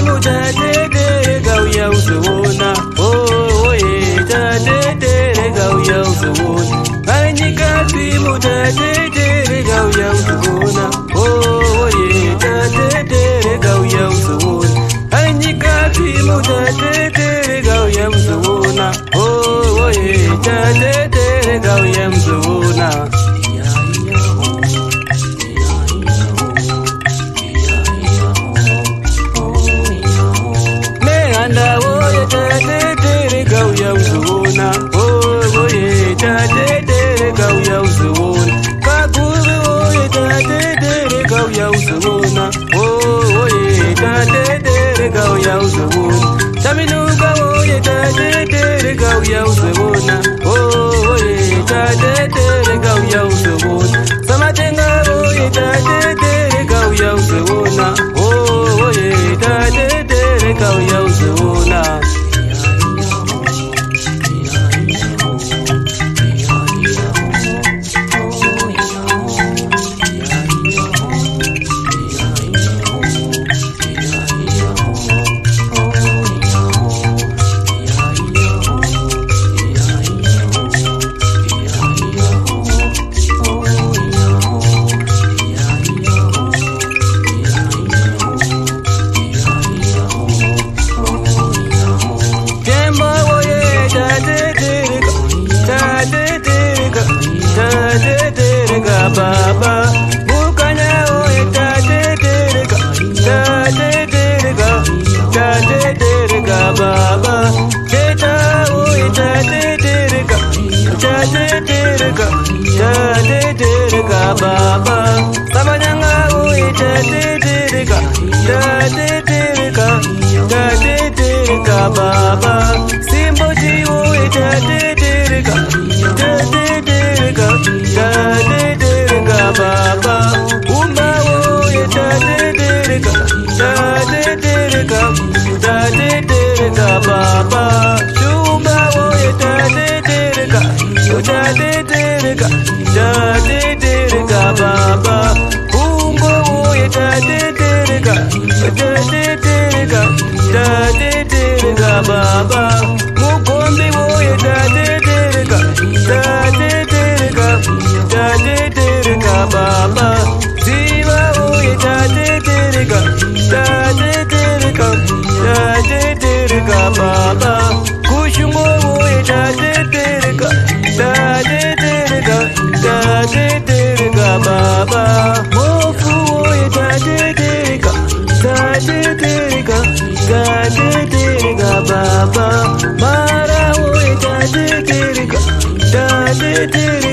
mu tatetereka uya uzowona. Oh yeah, tatetereka uya uzowona. Anyikazi mu tatetereka uya uzowona. Oh yeah, tatetereka uya uzowona. Anyikazi mu tatetereka uya uzowona. Oh yeah, tatetereka uya uzowona. Taminuka oye tatetereka uya uzewona. Oh oye tatetereka uya uzewona. Samatenga oye tatetereka uya uzewona. Oh oye tatetereka uya uzewona. Baba, bukanya oye tatetereka, tatetereka, tatetereka baba. Teta oye tatetereka, tatetereka, tatetereka baba. Samanyanga oye tatetereka, tatetereka, tatetereka baba. Simboji oye tatetereka, tatetereka, tatetereka baba. Umba oye tatetereka, tatetereka, tatetereka baba. Shumba oye tatetereka, tatetereka, tatetereka baba. Umbo oye tatetereka, tatetereka, tatetereka baba. Mukombi oye tatetereka, tatetereka, tatetereka baba. Ziva oye tatetereka, tatetereka, tatetereka baba. Kushungo oye tatetereka, tatetereka, tatetereka baba. Mofu oye tatetereka, tatetereka, tatetereka baba. Mara oye tatetereka, tatetereka.